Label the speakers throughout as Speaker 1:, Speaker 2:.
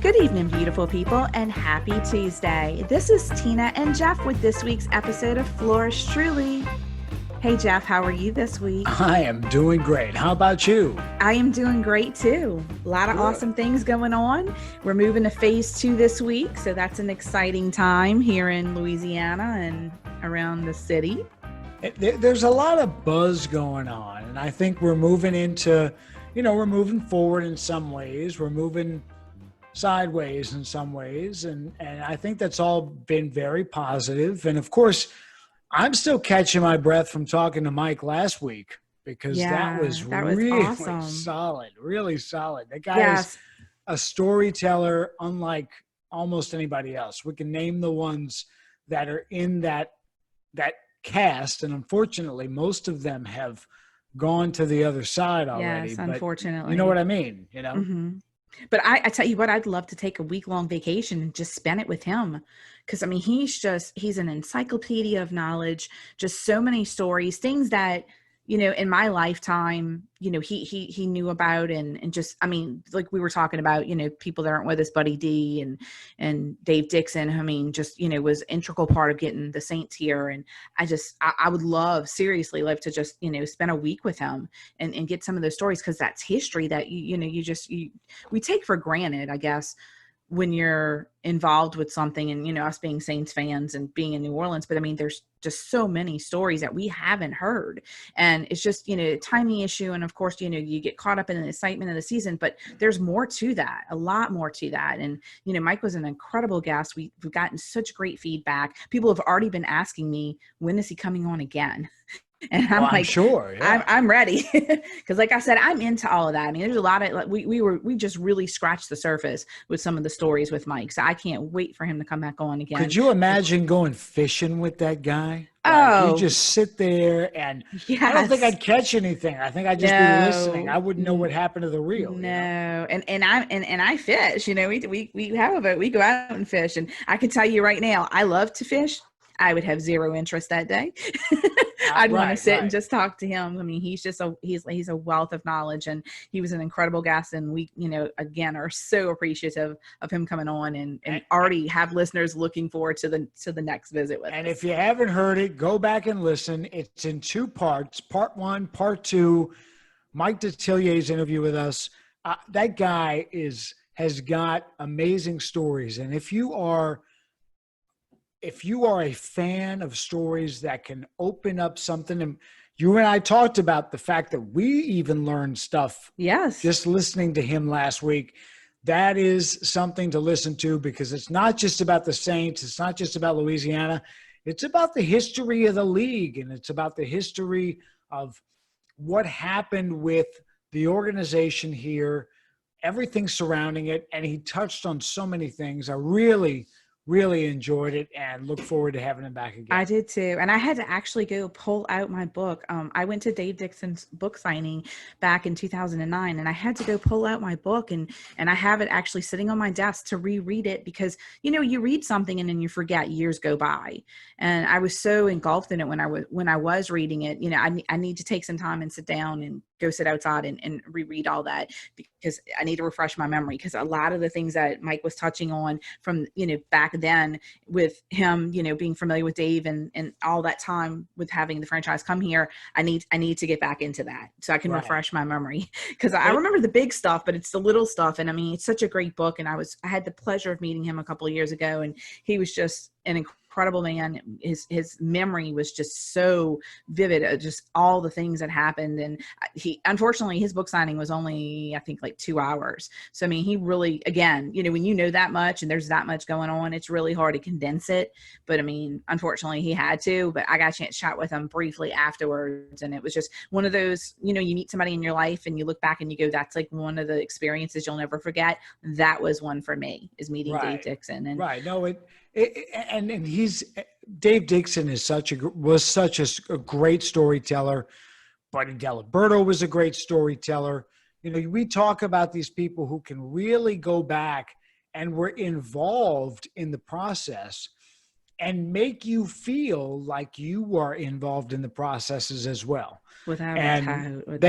Speaker 1: Good evening, beautiful people, and happy Tuesday. This is Tina and Jeff with this week's episode of Fleurs Truly. Hey, Jeff, how are you this week?
Speaker 2: I am doing great. How about you?
Speaker 1: I am doing great, too. A lot of awesome things going on. We're moving to phase 2 this week, so that's an exciting time here in Louisiana and around the city.
Speaker 2: There's a lot of buzz going on, and I think we're moving into, we're moving forward in some ways. We're moving sideways in some ways, and I think that's all been very positive. And of course, I'm still catching my breath from talking to Mike last week because that was really
Speaker 1: awesome.
Speaker 2: really solid. That guy is a storyteller unlike almost anybody else. We can name the ones that are in that cast, and unfortunately most of them have gone to the other side already.
Speaker 1: Yes, unfortunately.
Speaker 2: You know what I mean?
Speaker 1: Mm-hmm. But I tell you what, I'd love to take a week-long vacation and just spend it with him. Because, I mean, he's an encyclopedia of knowledge, just so many stories, things that, in my lifetime, he knew about and just, I mean, like we were talking about, people that aren't with us, Buddy D and Dave Dixon, I mean, just, was integral part of getting the Saints here. And I would seriously love to just, spend a week with him and get some of those stories, because that's history that, we take for granted, I guess, when you're involved with something, and, us being Saints fans and being in New Orleans. But I mean, there's just so many stories that we haven't heard, and it's just, a timing issue. And of course, you get caught up in the excitement of the season, but there's more to that, a lot more to that. And, Mike was an incredible guest. We've gotten such great feedback. People have already been asking me, when is he coming on again? And I'm
Speaker 2: sure. Yeah.
Speaker 1: I'm ready. Cause like I said, I'm into all of that. I mean, there's a lot of, we just really scratched the surface with some of the stories with Mike. So I can't wait for him to come back on again.
Speaker 2: Could you imagine going fishing with that guy?
Speaker 1: Oh,
Speaker 2: you just sit there and I don't think I'd catch anything. I think I'd just be listening. I wouldn't know what happened to the reel.
Speaker 1: No. And I fish, we have a boat, we go out and fish. And I can tell you right now, I love to fish. I would have zero interest that day. I'd want to sit and just talk to him. I mean, he's just he's a wealth of knowledge, and he was an incredible guest. And we, again, are so appreciative of him coming on, and already have listeners looking forward to the next visit with us.
Speaker 2: And if you haven't heard it, go back and listen. It's in 2 parts. Part 1, part 2, Mike Detillier's interview with us. That guy has got amazing stories. And if you are a fan of stories that can open up something, and you and I talked about the fact that we even learned stuff.
Speaker 1: Yes.
Speaker 2: Just listening to him last week, that is something to listen to, because it's not just about the Saints. It's not just about Louisiana. It's about the history of the league, and it's about the history of what happened with the organization here, everything surrounding it. And he touched on so many things. I really enjoyed it and look forward to having him back again.
Speaker 1: I did too. And I had to actually go pull out my book. I went to Dave Dixon's book signing back in 2009, and I had to go pull out my book, and I have it actually sitting on my desk to reread it, because, you read something and then you forget, years go by. And I was so engulfed in it when I was reading it. I need to take some time and sit down and go sit outside and reread all that, because I need to refresh my memory, because a lot of the things that Mike was touching on from, back then with him, being familiar with Dave and all that time with having the franchise come here, I need to get back into that so I can refresh my memory, because I remember the big stuff, but it's the little stuff. And I mean, it's such a great book. And I had the pleasure of meeting him a couple of years ago, and he was just an incredible man. His memory was just so vivid, just all the things that happened. And unfortunately, his book signing was only, I think, like 2 hours. So, I mean, he really, again, when you know that much and there's that much going on, it's really hard to condense it. But I mean, unfortunately, he had to, but I got a chance to chat with him briefly afterwards. And it was just one of those, you meet somebody in your life and you look back and you go, that's like one of the experiences you'll never forget. That was one for me, is meeting Dave Dixon. And
Speaker 2: No, and he's Dave Dixon was such a great storyteller. Buddy Diliberto was a great storyteller. We talk about these people who can really go back and were involved in the process and make you feel like you were involved in the processes as well.
Speaker 1: Without a
Speaker 2: And
Speaker 1: doubt.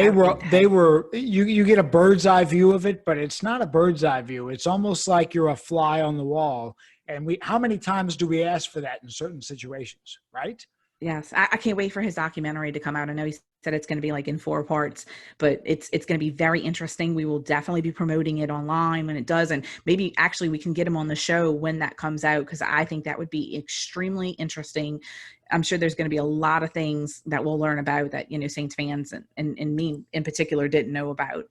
Speaker 2: they were, you get a bird's eye view of it, but it's not a bird's eye view. It's almost like you're a fly on the wall. And how many times do we ask for that in certain situations, right?
Speaker 1: Yes, I can't wait for his documentary to come out. I know he said it's going to be like in 4 parts, but it's going to be very interesting. We will definitely be promoting it online when it does, and maybe actually we can get him on the show when that comes out, because I think that would be extremely interesting. I'm sure there's going to be a lot of things that we'll learn about that, Saints fans and me in particular didn't know about.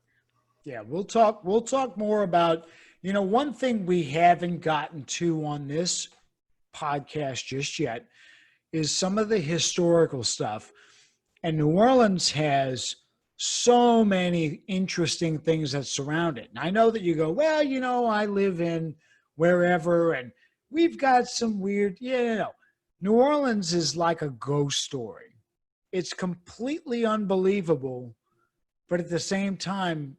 Speaker 2: Yeah, we'll talk more about, one thing we haven't gotten to on this podcast just yet is some of the historical stuff. And New Orleans has so many interesting things that surround it. And I know that you go, well, I live in wherever and we've got some weird, New Orleans is like a ghost story. It's completely unbelievable, but at the same time,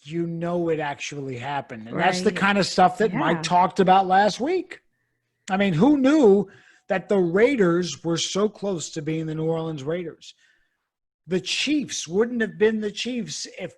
Speaker 2: it actually happened. And that's the kind of stuff that Mike talked about last week. I mean, who knew that the Raiders were so close to being the New Orleans Raiders? The Chiefs wouldn't have been the Chiefs if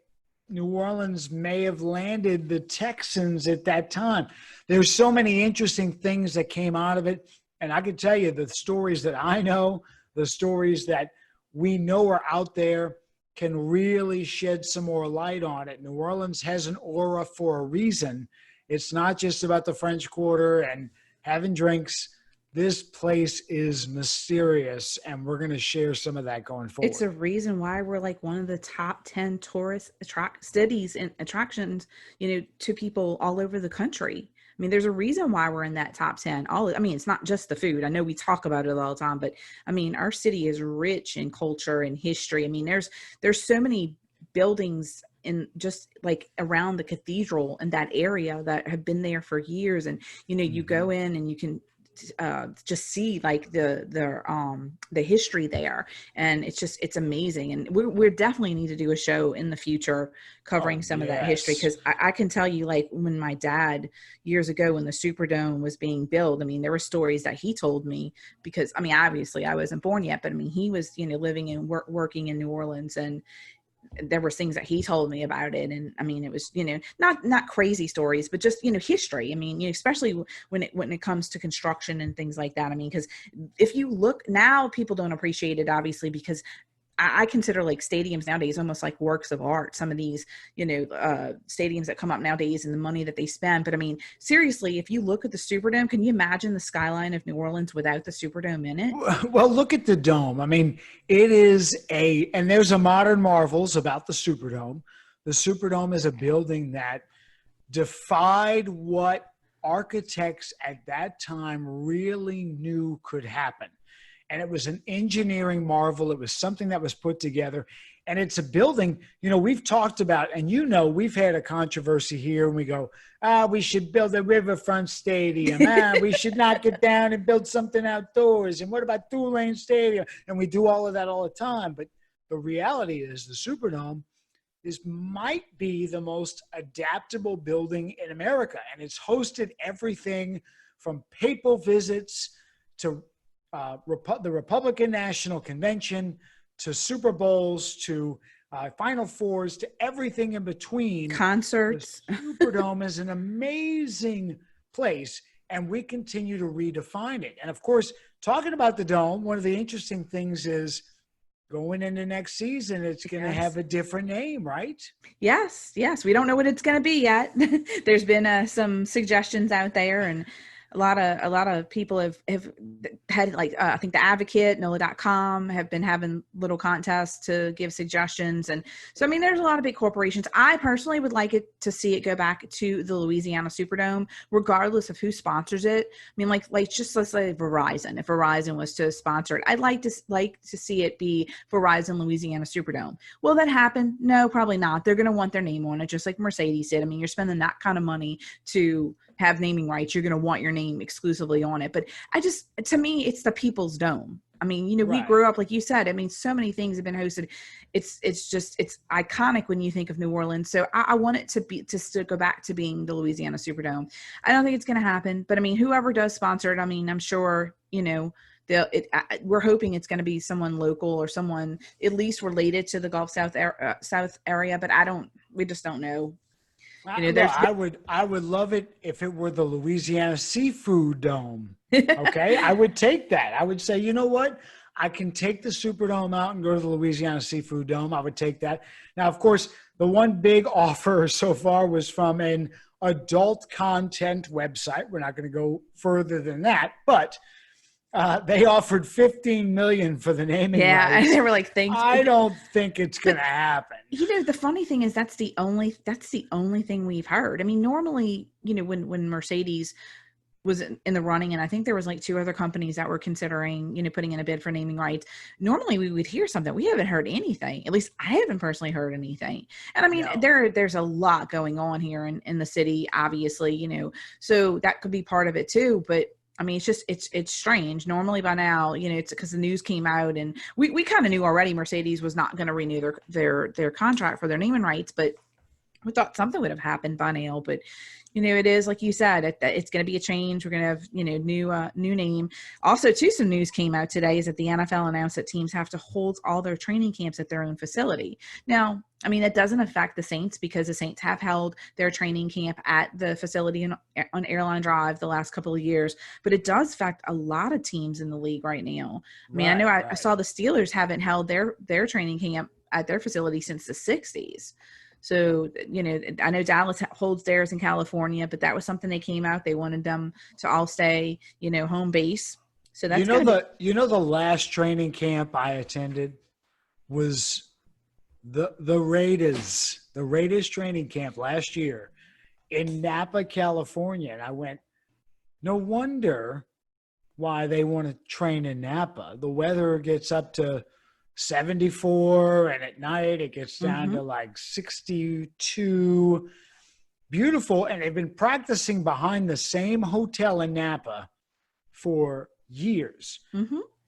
Speaker 2: New Orleans may have landed the Texans at that time. There's so many interesting things that came out of it. And I can tell you the stories that I know, the stories that we know are out there can really shed some more light on it. New Orleans has an aura for a reason. It's not just about the French Quarter and having drinks. This place is mysterious, and we're going to share some of that going forward.
Speaker 1: It's a reason why we're like one of the top 10 tourist cities and attractions, to people all over the country. I mean, there's a reason why we're in that top 10. It's not just the food. I know we talk about it all the time, but I mean, our city is rich in culture and history. I mean, there's so many buildings in just like around the cathedral in that area that have been there for years. And, you go in and you can just see like the history there, and it's amazing. And we definitely need to do a show in the future covering some of that history, because I can tell you, like when my dad years ago when the Superdome was being built, I mean, there were stories that he told me, because I mean, obviously I wasn't born yet, but I mean, he was living and working in New Orleans, and there were things that he told me about it. And I mean, it was, not crazy stories, but just, history. I mean, especially when it comes to construction and things like that. I mean, because if you look now, people don't appreciate it, obviously, because I consider like stadiums nowadays almost like works of art. Some of these, stadiums that come up nowadays and the money that they spend. But I mean, seriously, if you look at the Superdome, can you imagine the skyline of New Orleans without the Superdome in it?
Speaker 2: Well, look at the dome. I mean, it is and there's a modern marvels about the Superdome. The Superdome is a building that defied what architects at that time really knew could happen. And it was an engineering marvel. It was something that was put together. And it's a building, we've talked about, and we've had a controversy here, and we go, we should build a riverfront stadium. We should knock it down and build something outdoors. And what about Tulane Stadium? And we do all of that all the time. But the reality is the Superdome might be the most adaptable building in America. And it's hosted everything from papal visits to the Republican National Convention, to Super Bowls, to Final Fours, to everything in between.
Speaker 1: Concerts.
Speaker 2: The Superdome is an amazing place, and we continue to redefine it. And of course, talking about the Dome, one of the interesting things is going into next season, it's going to have a different name, right?
Speaker 1: Yes. We don't know what it's going to be yet. There's been some suggestions out there, and a lot of people have had, like, I think the Advocate, NOLA.com have been having little contests to give suggestions. And so, I mean, there's a lot of big corporations. I personally would like it to see it go back to the Louisiana Superdome, regardless of who sponsors it. I mean, let's say Verizon. If Verizon was to sponsor it, I'd like to see it be Verizon Louisiana Superdome. Will that happen? No, probably not. They're going to want their name on it, just like Mercedes did. I mean, you're spending that kind of money to have naming rights. You're going to want your name exclusively on it. But to me, it's the People's Dome. I mean, we grew up, like you said, I mean, so many things have been hosted. It's iconic when you think of New Orleans. So I want it to go back to being the Louisiana Superdome. I don't think it's going to happen, but I mean, whoever does sponsor it, I mean, I'm sure we're hoping it's going to be someone local or someone at least related to the Gulf South area, but we just don't know.
Speaker 2: Look, I would love it if it were the Louisiana Seafood Dome. Okay, I would take that. I would say, you know what? I can take the Superdome out and go to the Louisiana Seafood Dome. I would take that. Now, of course, the one big offer so far was from an adult content website. We're not going to go further than that, but they offered $15 million for the naming rights.
Speaker 1: Yeah, and they were like, "Thanks."
Speaker 2: I don't think it's going to happen.
Speaker 1: The funny thing is that's the only thing we've heard. I mean, normally, when Mercedes was in the running, and I think there was like 2 other companies that were considering, putting in a bid for naming rights. Normally we would hear something. We haven't heard anything. At least I haven't personally heard anything. And I mean, there's a lot going on here in the city, obviously, so that could be part of it too. But I mean, it's strange. Normally by now, it's because the news came out and we kind of knew already Mercedes was not going to renew their contract for their naming rights, but we thought something would have happened by now. But it is like you said, it's going to be a change. We're going to have new name. Also, too, some news came out today is that the NFL announced that teams have to hold all their training camps at their own facility. Now, I mean, it doesn't affect the Saints because the Saints have held their training camp at the facility on Airline Drive the last couple of years, but it does affect a lot of teams in the league right now. I mean, I saw the Steelers haven't held their training camp at their facility since the 60s. So, I know Dallas holds theirs in California, but that was something they came out. They wanted them to all stay, home base. So that's
Speaker 2: the last training camp I attended was the Raiders training camp last year in Napa, California. And I went, no wonder why they want to train in Napa. The weather gets up to 74, and at night it gets down to like 62. Beautiful. And they've been practicing behind the same hotel in Napa for years.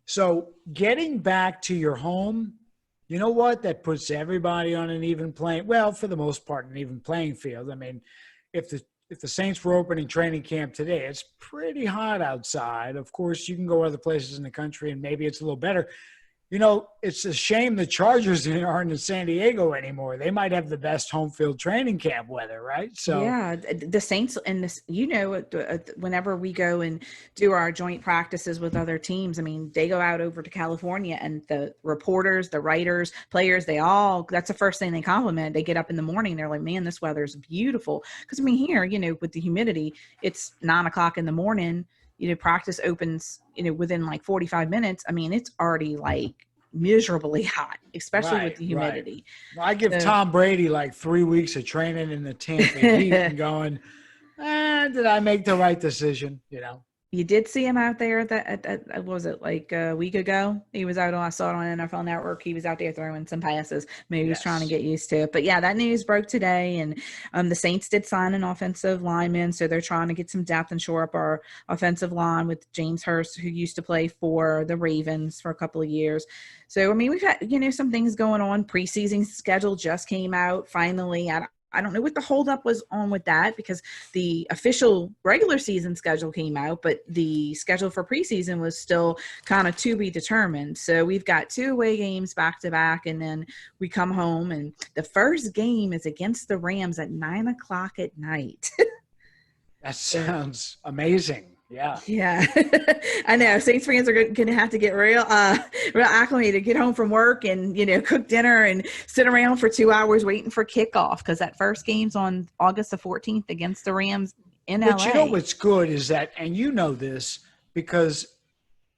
Speaker 2: So getting back to your home, you know what? That puts everybody on an even playing, well, for the most part, an even playing field. I mean, if the Saints were opening training camp today, it's pretty hot outside. Of course, you can go other places in the country and maybe it's a little better. It's a shame the Chargers aren't in San Diego anymore. They might have the best home field training camp weather, right? So
Speaker 1: yeah, the Saints and this, whenever we go and do our joint practices with other teams, I mean, they go out over to California and the reporters, the writers, players, that's the first thing they compliment. They get up in the morning, they're like, man, this weather is beautiful. Because I mean, here, with the humidity, it's 9:00 in the morning. Practice opens, within like 45 minutes. I mean, it's already like miserably hot, especially with the humidity.
Speaker 2: Right. Well, I give Tom Brady like 3 weeks of training in the Tampa Heat and going, did I make the right decision?
Speaker 1: You did see him out there what was it, like a week ago? He was out I saw it on NFL Network. He was out there throwing some passes. Maybe he was trying to get used to it. But yeah, that news broke today. And the Saints did sign an offensive lineman. So they're trying to get some depth and shore up our offensive line with James Hurst, who used to play for the Ravens for a couple of years. So, I mean, we've had, some things going on. Preseason schedule just came out finally. I don't know what the holdup was on with that because the official regular season schedule came out, but the schedule for preseason was still kind of to be determined. So we've got 2 away games back to back, and then we come home, and the first game is against the Rams at 9:00 at night.
Speaker 2: That sounds amazing.
Speaker 1: Yeah. I know. Saints fans are going to have to get real acclimated, get home from work and, cook dinner and sit around for 2 hours waiting for kickoff because that first game's on August the 14th against the Rams in LA.
Speaker 2: But what's good is that, and this, because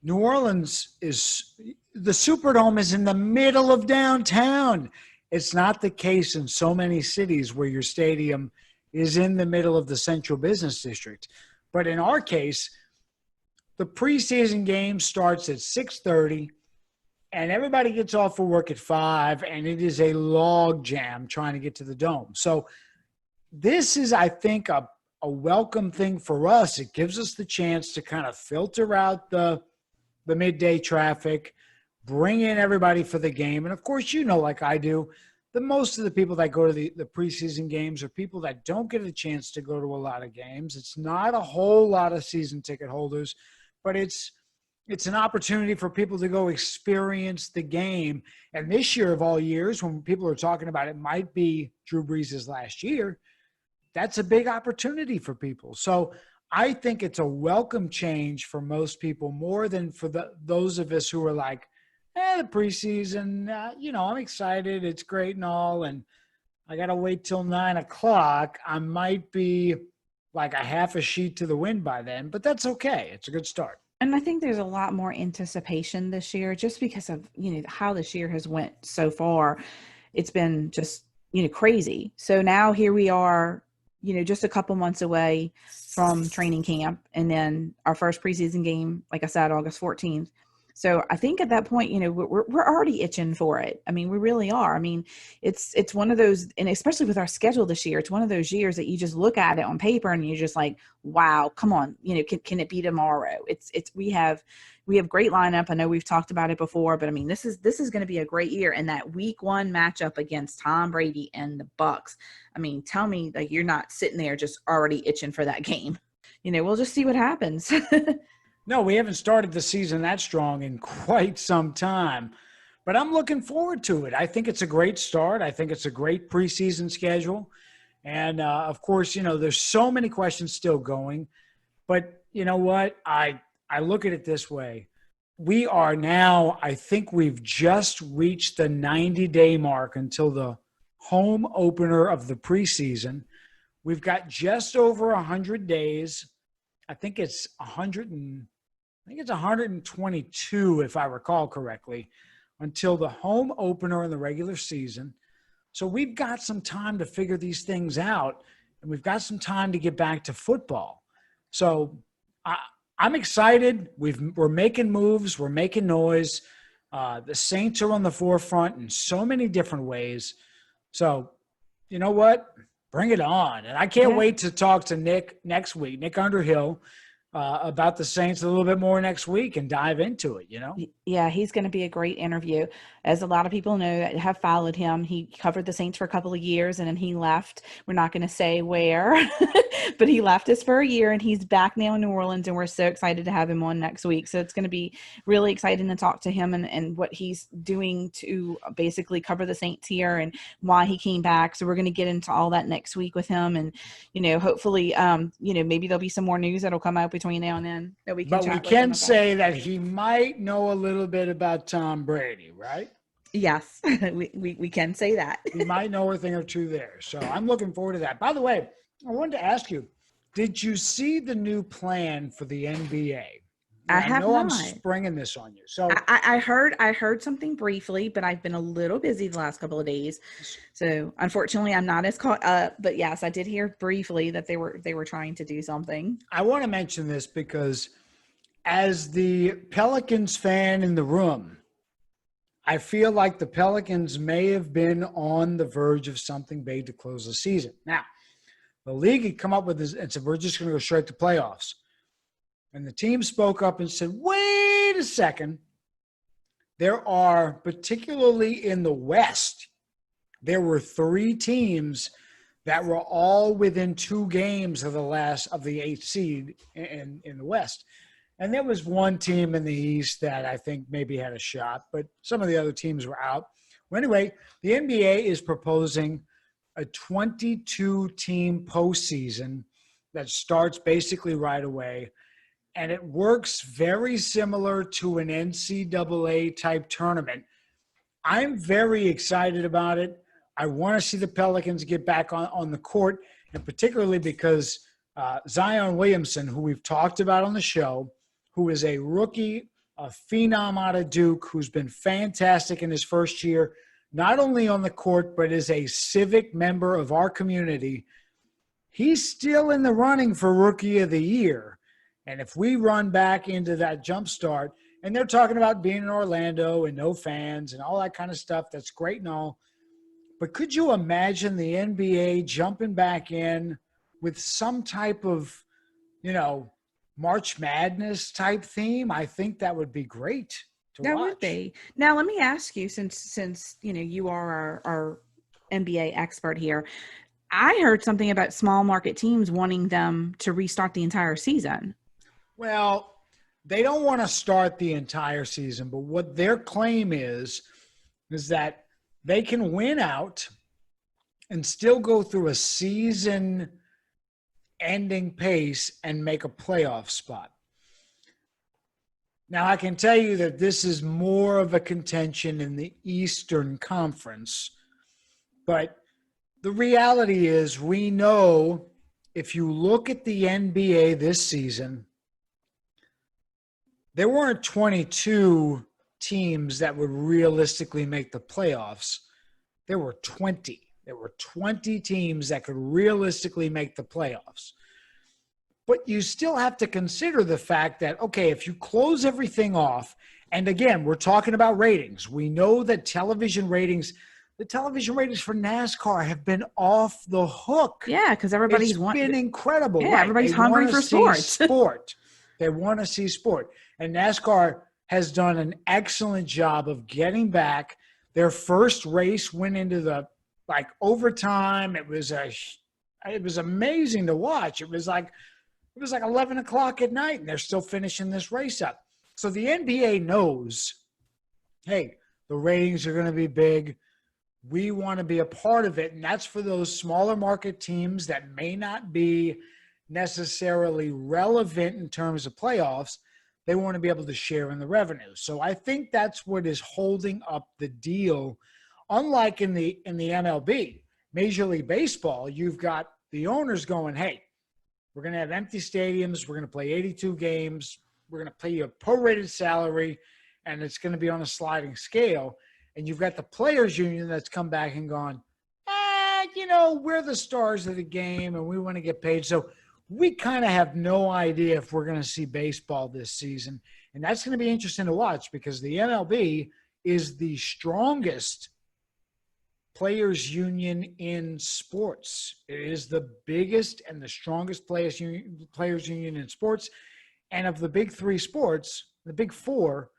Speaker 2: New Orleans the Superdome is in the middle of downtown. It's not the case in so many cities where your stadium is in the middle of the central business district. But in our case, the preseason game starts at 6:30, and everybody gets off for work at 5, and it is a log jam trying to get to the Dome. So this is, I think, a welcome thing for us. It gives us the chance to kind of filter out the midday traffic, bring in everybody for the game. And, of course, like I do, the most of the people that go to the preseason games are people that don't get a chance to go to a lot of games. It's not a whole lot of season ticket holders, but it's It's an opportunity for people to go experience the game. And this year of all years, when people are talking about it might be Drew Brees' last year, that's a big opportunity for people. So I think it's a welcome change for most people, more than for those of us who are like, the preseason, I'm excited. It's great and all. And I got to wait till 9:00. I might be like a half a sheet to the wind by then, but that's okay. It's a good start.
Speaker 1: And I think there's a lot more anticipation this year just because of, how this year has went so far. It's been just, crazy. So now here we are, just a couple months away from training camp. And then our first preseason game, like I said, August 14th. So I think at that point, we're already itching for it. I mean, we really are. I mean, it's one of those, and especially with our schedule this year, it's one of those years that you just look at it on paper and you're just like, wow, come on, can it be tomorrow? We have great lineup. I know we've talked about it before, but I mean, this is going to be a great year. And that week 1 matchup against Tom Brady and the Bucks. I mean, tell me like you're not sitting there just already itching for that game. We'll just see what happens.
Speaker 2: No, we haven't started the season that strong in quite some time, but I'm looking forward to it. I think it's a great start. I think it's a great preseason schedule. And of course, there's so many questions still going, but you know what? I look at it this way. We are now, I think we've just reached the 90-day mark until the home opener of the preseason. We've got just over 100 days. I think it's 122, if I recall correctly, until the home opener in the regular season. So we've got some time to figure these things out, and we've got some time to get back to football. So I'm excited. We're making moves. We're making noise. The Saints are on the forefront in so many different ways. So you know what? Bring it on. And I can't wait to talk to Nick next week, Nick Underhill, about the Saints a little bit more next week and dive into it,
Speaker 1: Yeah, he's going to be a great interview. As a lot of people know that have followed him, he covered the Saints for a couple of years and then he left. We're not going to say where, but he left us for a year and he's back now in New Orleans, and we're so excited to have him on next week. So it's going to be really exciting to talk to him and what he's doing to basically cover the Saints here and why he came back. So we're going to get into all that next week with him, and hopefully maybe there'll be some more news that'll come out between now and then that we can
Speaker 2: But we
Speaker 1: chat with him
Speaker 2: can
Speaker 1: about.
Speaker 2: say that he might know a little bit about Tom Brady, right?
Speaker 1: Yes, we can say that.
Speaker 2: He might know a thing or two there. So I'm looking forward to that. By the way, I wanted to ask you, did you see the new plan for the NBA?
Speaker 1: I have
Speaker 2: know
Speaker 1: not.
Speaker 2: I'm springing this on you. So
Speaker 1: I heard something briefly, but I've been a little busy the last couple of days. So unfortunately, I'm not as caught up. But yes, I did hear briefly that they were trying to do something.
Speaker 2: I want to mention this because as the Pelicans fan in the room, I feel like the Pelicans may have been on the verge of something big to close the season. Now, the league had come up with this and said, we're just going to go straight to playoffs. And the team spoke up and said, wait a second. There are, particularly in the West, there were 3 teams that were all within 2 games of the 8th seed in the West. And there was one team in the East that I think maybe had a shot, but some of the other teams were out. Well, anyway, the NBA is proposing a 22-team postseason that starts basically right away. And it works very similar to an NCAA type tournament. I'm very excited about it. I want to see the Pelicans get back on the court, and particularly because Zion Williamson, who we've talked about on the show, who is a rookie, a phenom out of Duke, who's been fantastic in his first year, not only on the court, but is a civic member of our community. He's still in the running for Rookie of the Year. And if we run back into that jump start, and they're talking about being in Orlando and no fans and all that kind of stuff, that's great and all. But could you imagine the NBA jumping back in with some type of, March Madness type theme? I think that would be great to watch.
Speaker 1: That would be. Now, let me ask you, since you are our NBA expert here, I heard something about small market teams wanting them to restart the entire season.
Speaker 2: Well, they don't want to start the entire season, but what their claim is that they can win out and still go through a season ending pace and make a playoff spot. Now, I can tell you that this is more of a contention in the Eastern Conference, but the reality is we know if you look at the NBA this season, there weren't 22 teams that would realistically make the playoffs. There were 20. There were 20 teams that could realistically make the playoffs. But you still have to consider the fact that, okay, if you close everything off, and again, we're talking about ratings. We know that the television ratings for NASCAR have been off the hook.
Speaker 1: Yeah, because everybody's
Speaker 2: been incredible.
Speaker 1: Yeah,
Speaker 2: right?
Speaker 1: Everybody's hungry for sports.
Speaker 2: They want to see sport. And NASCAR has done an excellent job of getting back. Their first race went into the overtime. It was amazing to watch. It was like 11 o'clock at night, and they're still finishing this race up. So the NBA knows, hey, the ratings are going to be big. We want to be a part of it, and that's for those smaller market teams that may not be necessarily relevant in terms of playoffs. They want to be able to share in the revenue. So I think that's what is holding up the deal. Unlike in the MLB, Major League Baseball, you've got the owners going, hey, we're going to have empty stadiums. We're going to play 82 games. We're going to pay you a prorated salary, and it's going to be on a sliding scale. And you've got the players union that's come back and gone, we're the stars of the game, and we want to get paid. So we kind of have no idea if we're going to see baseball this season. And that's going to be interesting to watch because the MLB is the strongest players union in sports. It is the biggest and the strongest players union in sports. And of the big three sports, the big four,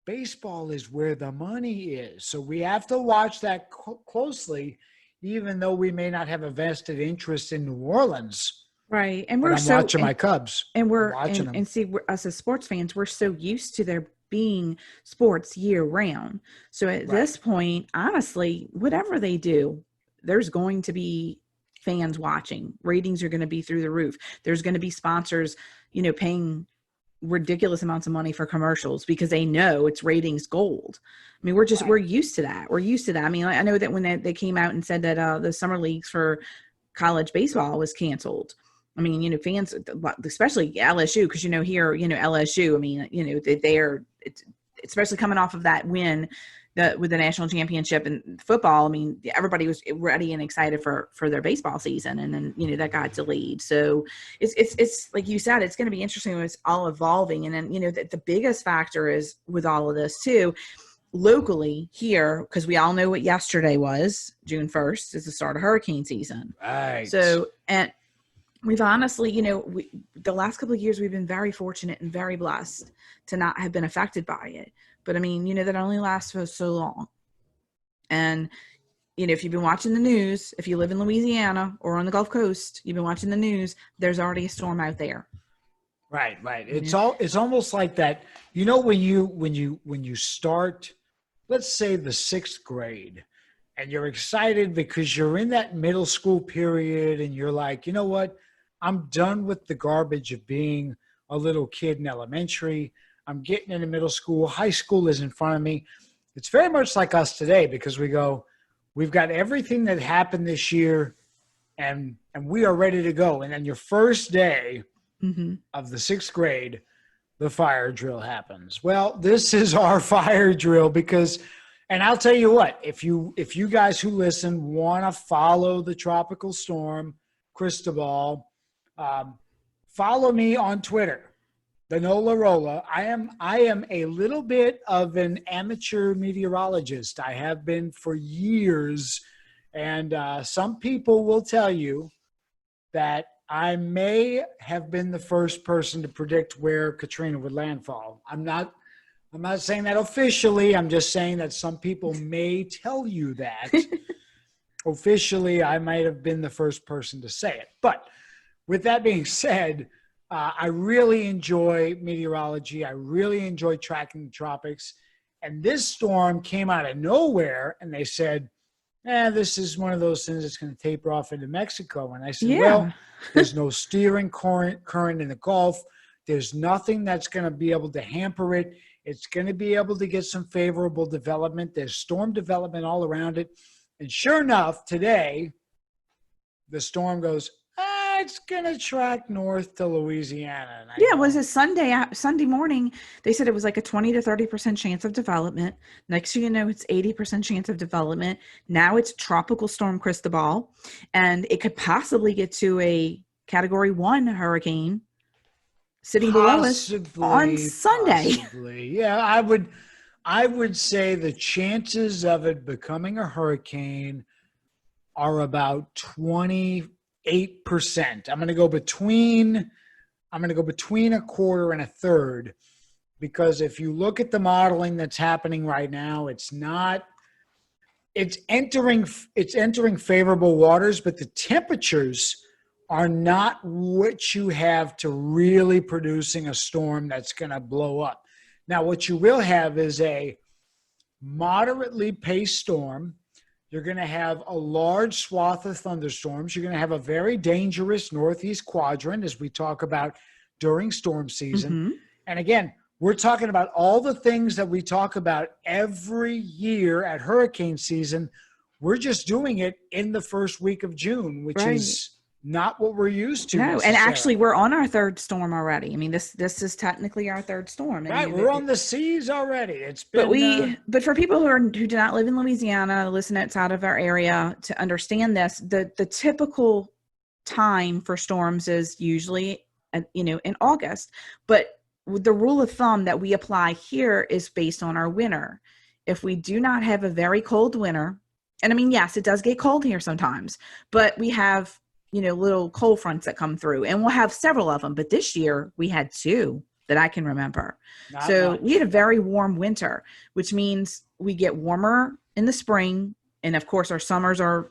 Speaker 2: baseball is where the money is. So we have to watch that closely, even though we may not have a vested interest in New Orleans.
Speaker 1: Right. And
Speaker 2: I'm watching my Cubs.
Speaker 1: And we're us as sports fans, we're so used to there being sports year round. So at this point, honestly, whatever they do, there's going to be fans watching. Ratings are going to be through the roof. There's going to be sponsors, paying ridiculous amounts of money for commercials because they know it's ratings gold. I mean, we're used to that. We're used to that. I mean, I know that when they came out and said that the summer leagues for college baseball was canceled. I mean, fans, especially LSU, because, here, LSU, I mean, they're especially coming off of that win with the national championship in football. I mean, everybody was ready and excited for their baseball season. And then, that got delayed. So it's like you said, it's going to be interesting when it's all evolving. And then, the biggest factor is with all of this too, locally here, because we all know what yesterday was, June 1st is the start of hurricane season.
Speaker 2: Right.
Speaker 1: So, and we've honestly, the last couple of years, we've been very fortunate and very blessed to not have been affected by it. But I mean, that only lasts for so long. And, if you've been watching the news, if you live in Louisiana or on the Gulf Coast, you've been watching the news, there's already a storm out there.
Speaker 2: Right. It's almost like that. When you start, let's say the 6th grade, and you're excited because you're in that middle school period and you're like, you know what? I'm done with the garbage of being a little kid in elementary. I'm getting into middle school. High school is in front of me. It's very much like us today because we've got everything that happened this year and we are ready to go. And then your first day of the 6th grade, the fire drill happens. Well, this is our fire drill because – and I'll tell you what, if you guys who listen want to follow the tropical storm, Cristobal, follow me on Twitter, the NOLA Rolla. I am a little bit of an amateur meteorologist. I have been for years, and some people will tell you that I may have been the first person to predict where Katrina would landfall. I'm not saying that officially. I'm just saying that some people may tell you that. Officially, I might have been the first person to say it. But with that being said, I really enjoy meteorology. I really enjoy tracking the tropics. And this storm came out of nowhere, and they said, this is one of those things that's going to taper off into Mexico. And I said, well, there's no steering current in the Gulf. There's nothing that's going to be able to hamper it. It's going to be able to get some favorable development. There's storm development all around it. And sure enough, today, the storm goes, it's going to track north to Louisiana.
Speaker 1: It was a Sunday morning. They said it was like a 20 to 30% chance of development. Next thing you know, it's 80% chance of development. Now it's Tropical Storm Cristobal, and it could possibly get to a Category 1 hurricane sitting below us on Sunday.
Speaker 2: Possibly. Yeah, I would say the chances of it becoming a hurricane are about 28%. I'm going to go between a quarter and a third, because if you look at the modeling that's happening right now, it's entering favorable waters, but the temperatures are not what you have to really producing a storm that's going to blow up. Now, what you will have is a moderately paced storm. You're going to have a large swath of thunderstorms. You're going to have a very dangerous northeast quadrant, as we talk about during storm season.
Speaker 1: Mm-hmm.
Speaker 2: And again, we're talking about all the things that we talk about every year at hurricane season. We're just doing it in the first week of June, which is not what we're used to.
Speaker 1: No, and actually we're on our third storm already. I mean, this is technically our third storm.
Speaker 2: Right, we're on the seas already. It's been,
Speaker 1: but for people who do not live in Louisiana, listen outside of our area, to understand this, the typical time for storms is usually in August. But the rule of thumb that we apply here is based on our winter. If we do not have a very cold winter, and I mean, yes, it does get cold here sometimes, but we have little cold fronts that come through, and we'll have several of them. But this year we had 2 that I can remember. We had a very warm winter, which means we get warmer in the spring. And of course our summers are,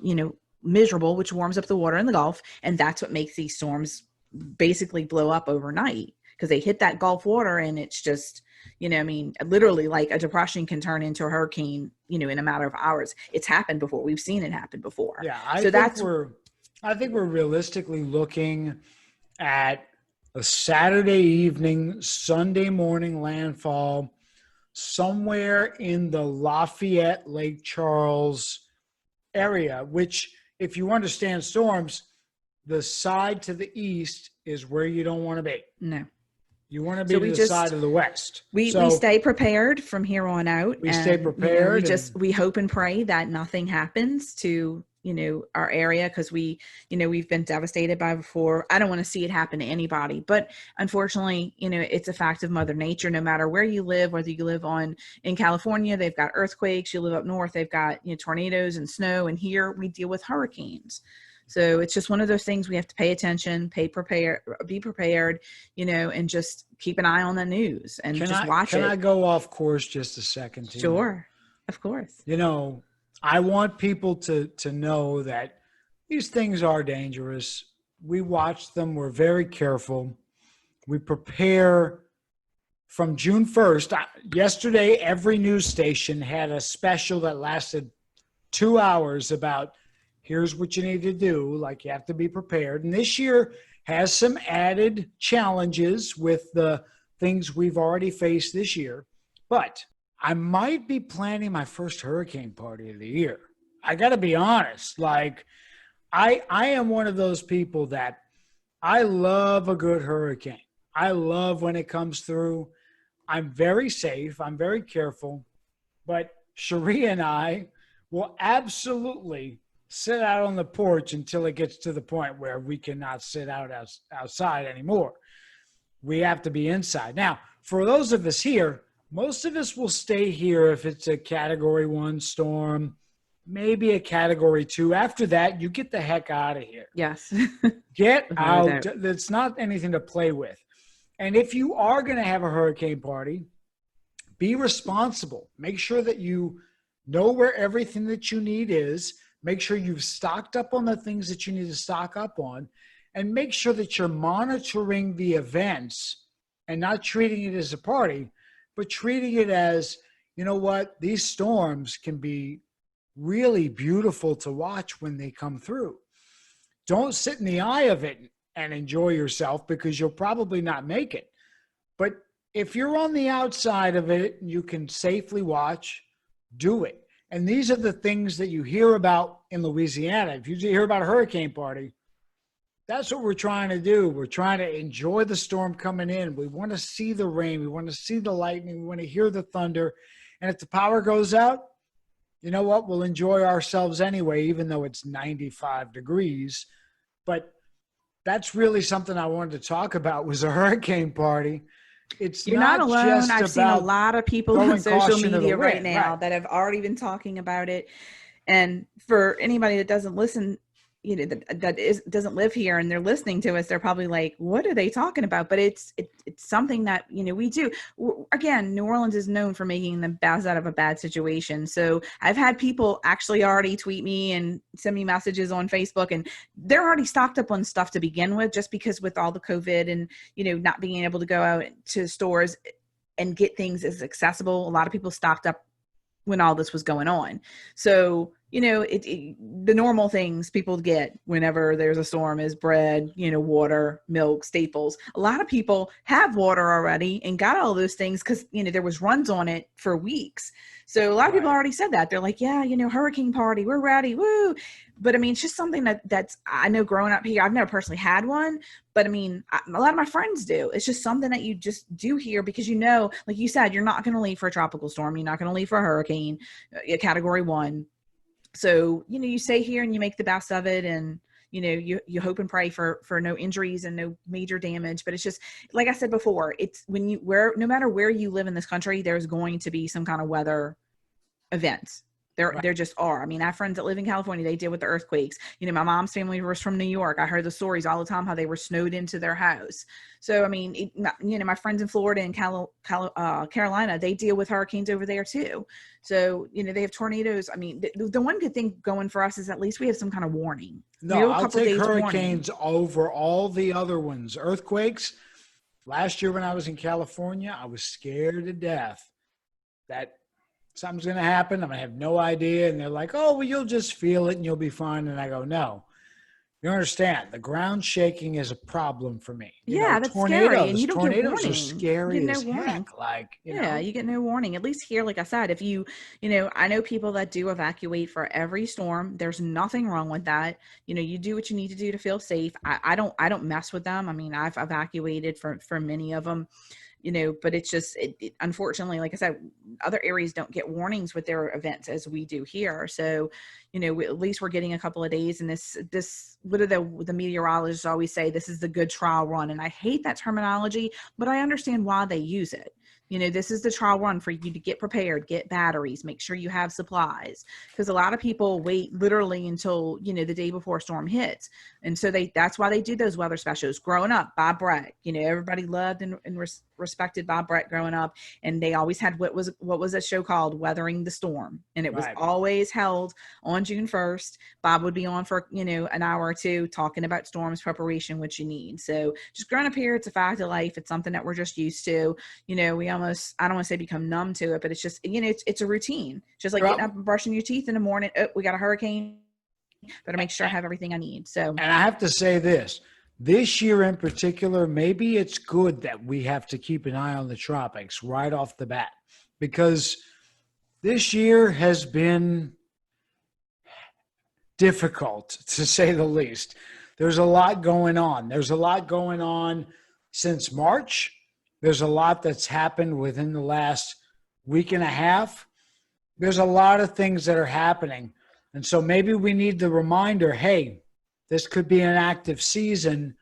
Speaker 1: miserable, which warms up the water in the Gulf. And that's what makes these storms basically blow up overnight, because they hit that Gulf water, and it's just, literally like a depression can turn into a hurricane, in a matter of hours. It's happened before. We've seen it happen before.
Speaker 2: Yeah. I think we're realistically looking at a Saturday evening, Sunday morning landfall somewhere in the Lafayette, Lake Charles area, which, if you understand storms, the side to the east is where you don't want to be.
Speaker 1: No.
Speaker 2: You want to be to the side of the west.
Speaker 1: We stay prepared from here on out.
Speaker 2: We stay prepared.
Speaker 1: We hope and pray that nothing happens to our area, because we've been devastated by before. I don't want to see it happen to anybody, but unfortunately, it's a fact of Mother Nature. No matter where you live, whether you live in California, they've got earthquakes. You live up north, they've got tornadoes and snow, and here we deal with hurricanes. So it's just one of those things we have to pay attention, be prepared, and just keep an eye on the news and watch it.
Speaker 2: Can I go off course just a second? Tina?
Speaker 1: Sure, of course.
Speaker 2: I want people to know that these things are dangerous. We watch them. We're very careful. We prepare from June 1st. Yesterday, every news station had a special that lasted 2 hours about here's what you need to do. Like, you have to be prepared. And this year has some added challenges with the things we've already faced this year. But I might be planning my first hurricane party of the year. I got to be honest. Like, I am one of those people that I love a good hurricane. I love when it comes through. I'm very safe. I'm very careful. But Cherie and I will absolutely sit out on the porch until it gets to the point where we cannot sit outside anymore. We have to be inside. Now, for those of us here, most of us will stay here if it's a Category 1 storm, maybe a Category 2. After that, you get the heck out of here.
Speaker 1: Yes.
Speaker 2: Get out. It's not anything to play with. And if you are going to have a hurricane party, be responsible. Make sure that you know where everything that you need is. Make sure you've stocked up on the things that you need to stock up on. and make sure that you're monitoring the events and not treating it as a party, but treating it as, you know what, these storms can be really beautiful to watch when they come through. Don't sit in the eye of it and enjoy yourself, because you'll probably not make it. But if you're on the outside of it, you can safely watch, do it. And these are the things that you hear about in Louisiana. If you hear about a hurricane party, that's what we're trying to do. We're trying to enjoy the storm coming in. We want to see the rain. We want to see the lightning. We want to hear the thunder. And if the power goes out, you know what? We'll enjoy ourselves anyway, even though it's 95 degrees. But that's really something I wanted to talk about, was a hurricane party.
Speaker 1: You're not alone. I've seen a lot of people on social media right now that have already been talking about it. And for anybody that doesn't listen, you know, doesn't live here and they're listening to us, they're probably like, what are they talking about? But it's something that, you know, we do. Again, New Orleans is known for making the best out of a bad situation. So I've had people actually already tweet me and send me messages on Facebook, and they're already stocked up on stuff to begin with, just because with all the COVID and, you know, not being able to go out to stores and get things as accessible. A lot of people stocked up when all this was going on. So, you know, the normal things people get whenever there's a storm is bread, you know, water, milk, staples. A lot of people have water already and got all those things because, you know, there was runs on it for weeks. So a lot of people already said that. They're like, yeah, you know, hurricane party, we're ready, woo. But I mean, it's just something that's, I know growing up here, I've never personally had one, but I mean, a lot of my friends do. It's just something that you just do here because, you know, like you said, you're not going to leave for a tropical storm. You're not going to leave for a hurricane, a category 1. So, you know, you stay here and you make the best of it, and, you know, you hope and pray for no injuries and no major damage. But it's just, like I said before, it's no matter where you live in this country, there's going to be some kind of weather events. There just are. I mean, I have friends that live in California. They deal with the earthquakes. You know, my mom's family was from New York. I heard the stories all the time, how they were snowed into their house. So, I mean, you know, my friends in Florida and Carolina, they deal with hurricanes over there too. So, you know, they have tornadoes. I mean, the one good thing going for us is at least we have some kind of warning.
Speaker 2: No, I'll take hurricanes over all the other ones. Earthquakes. Last year when I was in California, I was scared to death that something's going to happen. I'm going to have no idea. And they're like, oh, well, you'll just feel it and you'll be fine. And I go, no, you understand. The ground shaking is a problem for me. You know,
Speaker 1: that's scary. And you don't get
Speaker 2: tornadoes are scary as
Speaker 1: warning.
Speaker 2: heck. Like, you know.
Speaker 1: You get no warning. At least here, like I said, if you know, I know people that do evacuate for every storm. There's nothing wrong with that. You know, you do what you need to do to feel safe. I don't mess with them. I mean, I've evacuated for many of them. You know, but it's just, unfortunately, like I said, other areas don't get warnings with their events as we do here. So, you know, at least we're getting a couple of days. And this, what do the meteorologists always say? This is the good trial run. And I hate that terminology, but I understand why they use it. You know, this is the trial run for you to get prepared, get batteries, make sure you have supplies. Because a lot of people wait literally until, you know, the day before a storm hits. And so that's why they do those weather specials. Growing up, Bob Brett, you know, everybody loved and respected Bob Brett growing up. And they always had what was a show called Weathering the Storm. And it was always held on June 1st. Bob would be on for, you know, an hour or two talking about storms preparation, which you need. So just growing up here, it's a fact of life. It's something that we're just used to. You know, we I don't want to say become numb to it, but it's just, you know, it's a routine. Just like getting up and brushing your teeth in the morning. Oh, we got a hurricane. Better make sure I have everything I need. So,
Speaker 2: and I have to say this year in particular, maybe it's good that we have to keep an eye on the tropics right off the bat, because this year has been difficult, to say the least. There's a lot going on. There's a lot going on since March. There's a lot that's happened within the last week and a half. There's a lot of things that are happening. And so maybe we need the reminder, hey, this could be an active season.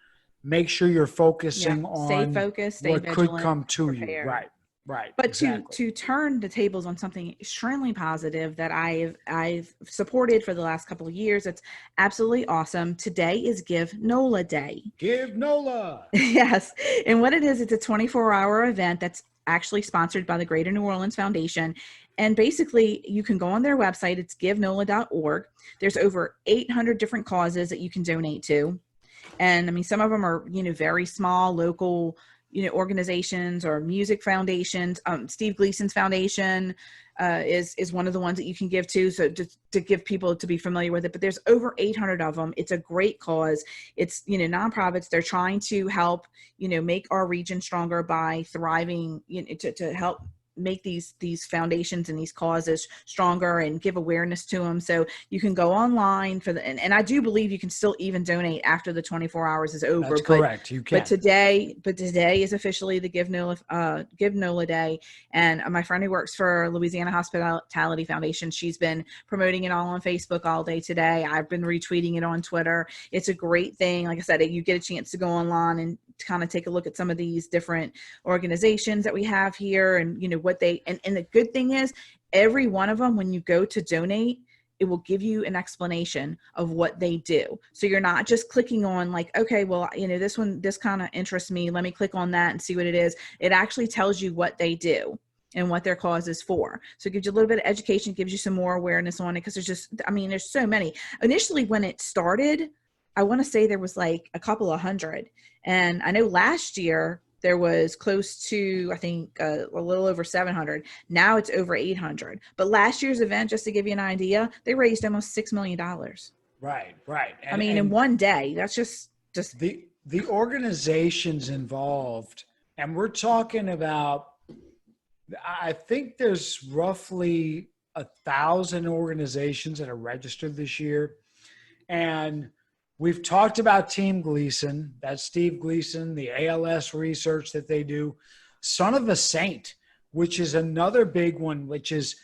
Speaker 2: Make sure you're focusing on
Speaker 1: stay focused, stay
Speaker 2: what
Speaker 1: vigilant,
Speaker 2: could come to
Speaker 1: prepare.
Speaker 2: you. Right.
Speaker 1: But
Speaker 2: exactly.
Speaker 1: to turn the tables on something extremely positive that I've supported for the last couple of years, it's absolutely awesome. Today is Give NOLA Day.
Speaker 2: Give NOLA.
Speaker 1: Yes. And what it is, it's a 24-hour event that's actually sponsored by the Greater New Orleans Foundation. And basically, you can go on their website. It's givenola.org. There's over 800 different causes that you can donate to. And I mean, some of them are, very small local, organizations or music foundations. Steve Gleason's foundation is one of the ones that you can give to. So just to give people to be familiar with it, but there's over 800 of them. It's a great cause. It's, nonprofits. They're trying to help, make our region stronger by thriving, to help make these foundations and these causes stronger and give awareness to them. So you can go online for and I do believe you can still even donate after the 24 hours is over.
Speaker 2: That's correct. You can.
Speaker 1: But today is officially the Give NOLA Day. And my friend who works for Louisiana Hospitality Foundation, she's been promoting it all on Facebook all day today. I've been retweeting it on Twitter. It's a great thing. Like I said, you get a chance to go online and kind of take a look at some of these different organizations that we have here and, what they, and the good thing is every one of them, when you go to donate, it will give you an explanation of what they do. So you're not just clicking on like, okay, well, this kind of interests me. Let me click on that and see what it is. It actually tells you what they do and what their cause is for. So it gives you a little bit of education, gives you some more awareness on it. Cause there's so many. Initially when it started, I want to say there was like a couple of hundred. And I know last year there was close to, I think, a little over 700. Now it's over 800. But last year's event, just to give you an idea, they raised almost $6 million.
Speaker 2: Right.
Speaker 1: And, in one day, that's just
Speaker 2: the organizations involved. And we're talking about, I think there's roughly 1,000 organizations that are registered this year. And we've talked about Team Gleason, that's Steve Gleason, the ALS research that they do. Son of a Saint, which is another big one, which is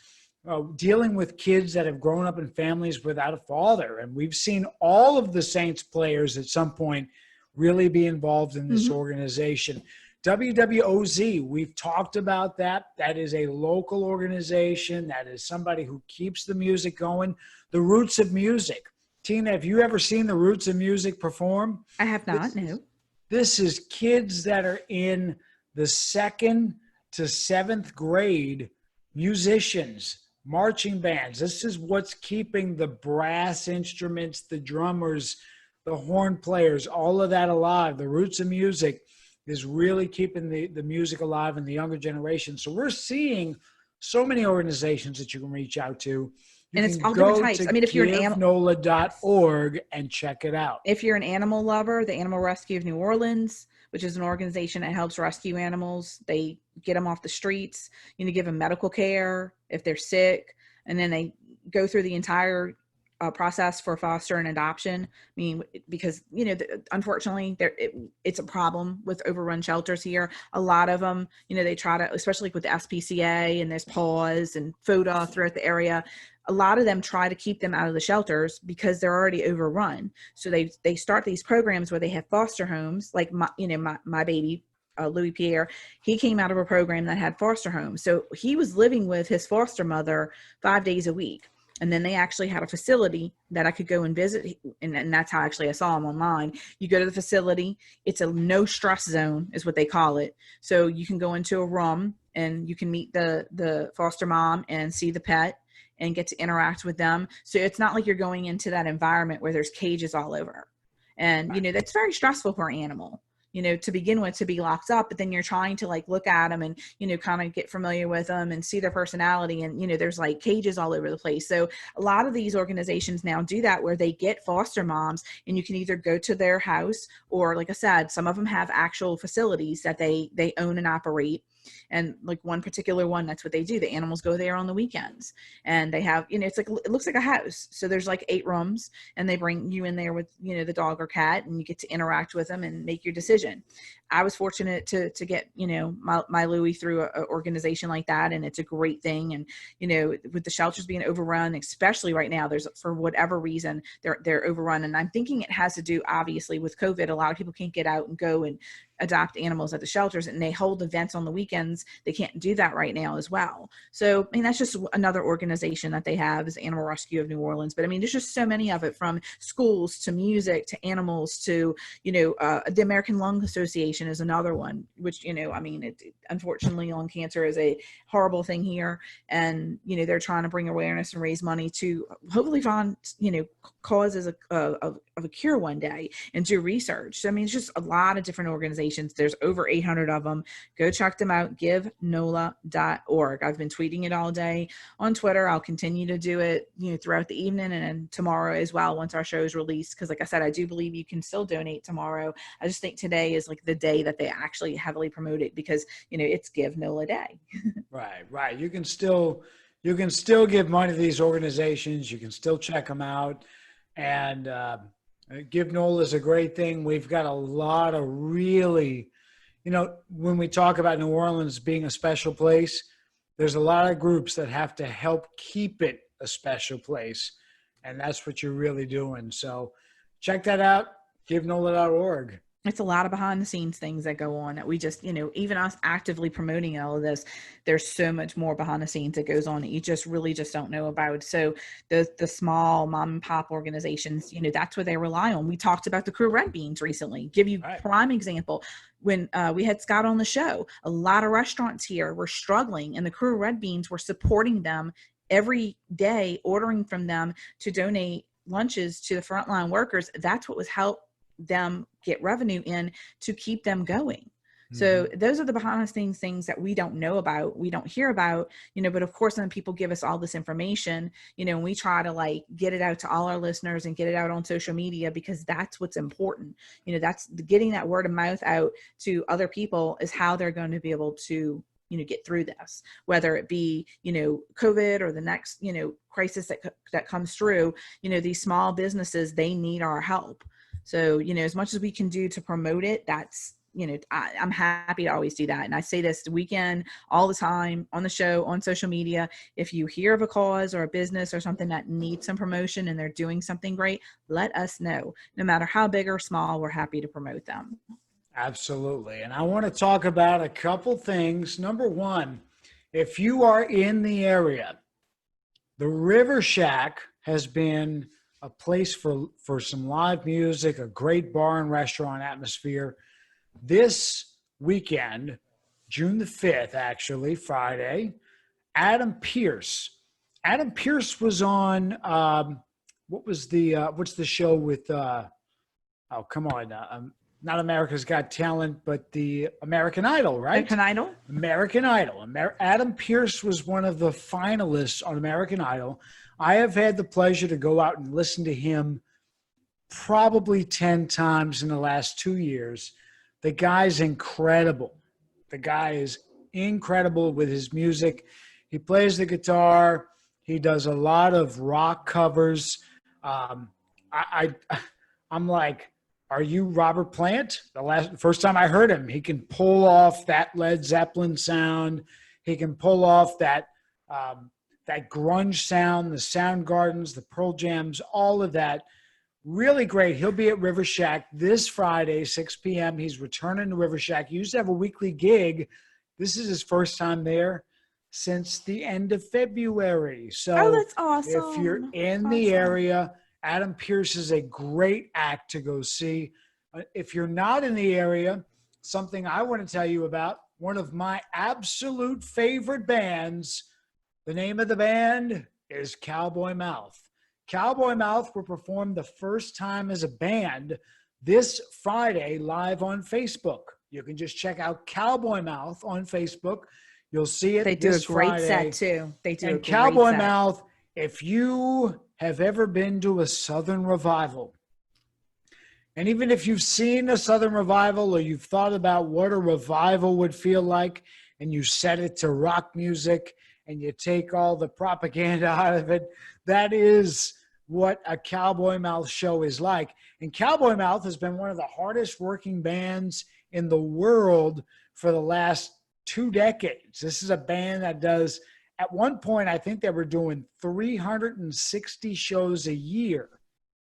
Speaker 2: dealing with kids that have grown up in families without a father. And we've seen all of the Saints players at some point really be involved in this organization. WWOZ, we've talked about that. That is a local organization. That is somebody who keeps the music going. The Roots of Music. Tina, have you ever seen the Roots of Music perform?
Speaker 1: I have not, no.
Speaker 2: This is kids that are in the 2nd to 7th grade, musicians, marching bands. This is what's keeping the brass instruments, the drummers, the horn players, all of that alive. The Roots of Music is really keeping the music alive in the younger generation. So we're seeing so many organizations that you can reach out to.
Speaker 1: And it's all different types. I mean, if you're an animal,
Speaker 2: NOLA.org and check it out.
Speaker 1: If you're an animal lover, the Animal Rescue of New Orleans, which is an organization that helps rescue animals, they get them off the streets, give them medical care if they're sick, and then they go through the entire process for foster and adoption. I mean, because, unfortunately, it's a problem with overrun shelters here. A lot of them, they try to, especially with the SPCA and there's PAWS and FODA throughout the area, a lot of them try to keep them out of the shelters because they're already overrun. So they start these programs where they have foster homes, like my baby, Louis Pierre. He came out of a program that had foster homes. So he was living with his foster mother 5 days a week. And then they actually had a facility that I could go and visit. And that's how actually I saw them online. You go to the facility. It's a no stress zone is what they call it. So you can go into a room and you can meet the foster mom and see the pet and get to interact with them. So it's not like you're going into that environment where there's cages all over. And, that's very stressful for an animal, to begin with, to be locked up, but then you're trying to like look at them and, kind of get familiar with them and see their personality. And, there's like cages all over the place. So a lot of these organizations now do that where they get foster moms and you can either go to their house or, like I said, some of them have actual facilities that they own and operate. And like one particular one, that's what they do. The animals go there on the weekends and they have, it looks like a house. So there's like 8 rooms and they bring you in there with, the dog or cat and you get to interact with them and make your decision. I was fortunate to get, my Louie through an organization like that. And it's a great thing. And, with the shelters being overrun, especially right now, there's, for whatever reason, they're overrun. And I'm thinking it has to do, obviously, with COVID. A lot of people can't get out and go and adopt animals at the shelters, and they hold events on the weekends. They can't do that right now as well. So, I mean, that's just another organization that they have, is Animal Rescue of New Orleans. But I mean, there's just so many of it, from schools to music to animals to, the American Lung Association. organization is another one, which, I mean, unfortunately, lung cancer is a horrible thing here. And, they're trying to bring awareness and raise money to hopefully find, causes of a cure one day and do research. So, I mean, it's just a lot of different organizations. There's over 800 of them. Go check them out. GiveNOLA.org. I've been tweeting it all day on Twitter. I'll continue to do it, throughout the evening and then tomorrow as well once our show is released. Because like I said, I do believe you can still donate tomorrow. I just think today is like the day that they actually heavily promote it because, it's Give NOLA Day.
Speaker 2: Right. You can still give money to these organizations. You can still check them out. And Give NOLA is a great thing. We've got a lot of really, when we talk about New Orleans being a special place, there's a lot of groups that have to help keep it a special place. And that's what you're really doing. So check that out, GiveNOLA.org.
Speaker 1: It's a lot of behind the scenes things that go on that we just, even us actively promoting all of this, there's so much more behind the scenes that goes on that you just really just don't know about. So the small mom and pop organizations, that's what they rely on. We talked about the Crew Red Beans recently. Give you a prime example. When we had Scott on the show, a lot of restaurants here were struggling and the Crew Red Beans were supporting them every day, ordering from them to donate lunches to the frontline workers. That's what was help them get revenue in to keep them going. So those are the behind the scenes things that we don't know about, we don't hear about, but of course, when people give us all this information, and we try to get it out to all our listeners and get it out on social media because that's what's important. That's getting that word of mouth out to other people is how they're going to be able to, get through this, whether it be, COVID or the next, crisis that comes through, these small businesses, they need our help. So, as much as we can do to promote it, that's, I'm happy to always do that. And I say this weekend all the time on the show, on social media. If you hear of a cause or a business or something that needs some promotion and they're doing something great, let us know. No matter how big or small, we're happy to promote them.
Speaker 2: Absolutely. And I want to talk about a couple things. Number one, if you are in the area, the River Shack has been a place for some live music, a great bar and restaurant atmosphere. This weekend, June the 5th, actually, Friday, Adam Pearce was on, what's the show with, not America's Got Talent, but the American Idol, right? American Idol. Adam Pearce was one of the finalists on American Idol. I have had the pleasure to go out and listen to him probably 10 times in the last 2 years. The guy's incredible. The guy is incredible with his music. He plays the guitar. He does a lot of rock covers. I'm like, are you Robert Plant? First time I heard him, he can pull off that Led Zeppelin sound. He can pull off that grunge sound, the Soundgardens, the Pearl Jams, all of that. Really great. He'll be at River Shack this Friday, 6 p.m. He's returning to River Shack. He used to have a weekly gig. This is his first time there since the end of February. So
Speaker 1: that's awesome.
Speaker 2: If you're in the area, Adam Pearce is a great act to go see. If you're not in the area, something I want to tell you about, one of my absolute favorite bands, the name of the band is Cowboy Mouth. Cowboy Mouth will perform the first time as a band this Friday live on Facebook. You can just check out Cowboy Mouth on Facebook. You'll see it.
Speaker 1: They do
Speaker 2: this
Speaker 1: a great
Speaker 2: Friday.
Speaker 1: set too. They do. And
Speaker 2: Cowboy Mouth, if you have ever been to a Southern Revival, and even if you've seen a Southern Revival or you've thought about what a revival would feel like, and you set it to rock music and you take all the propaganda out of it, that is what a Cowboy Mouth show is like. And Cowboy Mouth has been one of the hardest working bands in the world for the last 2 decades. This is a band that does, at one point, I think they were doing 360 shows a year.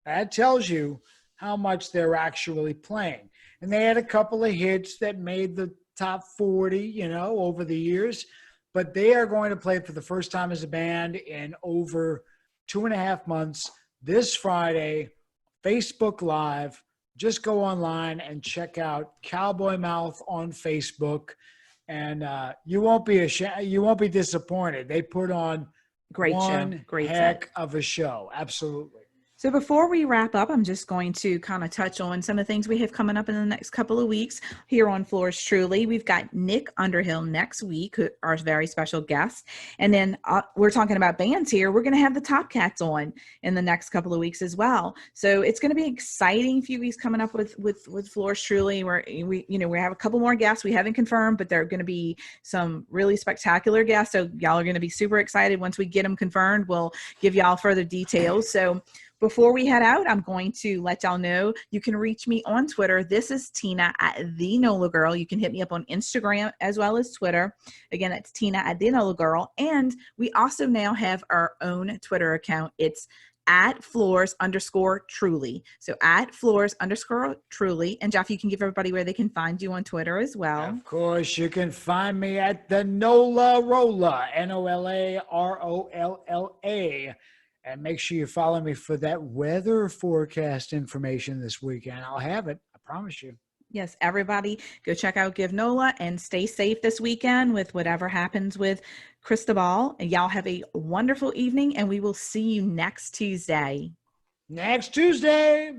Speaker 2: That tells you how much they're actually playing. And they had a couple of hits that made the top 40, over the years. But they are going to play for the first time as a band in over 2.5 months this Friday, Facebook Live. just go online and check out Cowboy Mouth on Facebook, and you won't be you won't be disappointed. They put on
Speaker 1: Great show.
Speaker 2: one
Speaker 1: Great
Speaker 2: heck
Speaker 1: set.
Speaker 2: of a show. Absolutely.
Speaker 1: So before we wrap up, I'm just going to kind of touch on some of the things we have coming up in the next couple of weeks here on Fleurs Truly. We've got Nick Underhill next week, who our very special guest. And then we're talking about bands here. We're going to have the Top Cats on in the next couple of weeks as well. So it's going to be an exciting few weeks coming up with Fleurs Truly. We have a couple more guests we haven't confirmed, but they're going to be some really spectacular guests. So y'all are going to be super excited. Once we get them confirmed, we'll give y'all further details. So before we head out, I'm going to let y'all know you can reach me on Twitter. This is Tina at the NOLA Girl. You can hit me up on Instagram as well as Twitter. Again, that's Tina at the NOLA Girl. And we also now have our own Twitter account. It's at Fleurs_Truly. So at Fleurs_Truly. And Jeff, you can give everybody where they can find you on Twitter as well.
Speaker 2: Of course, you can find me at the NOLA Rolla, NOLA. And make sure you follow me for that weather forecast information this weekend. I'll have it. I promise you.
Speaker 1: Yes, everybody go check out Give NOLA and stay safe this weekend with whatever happens with Cristobal. And y'all have a wonderful evening, and we will see you next Tuesday.
Speaker 2: Next Tuesday.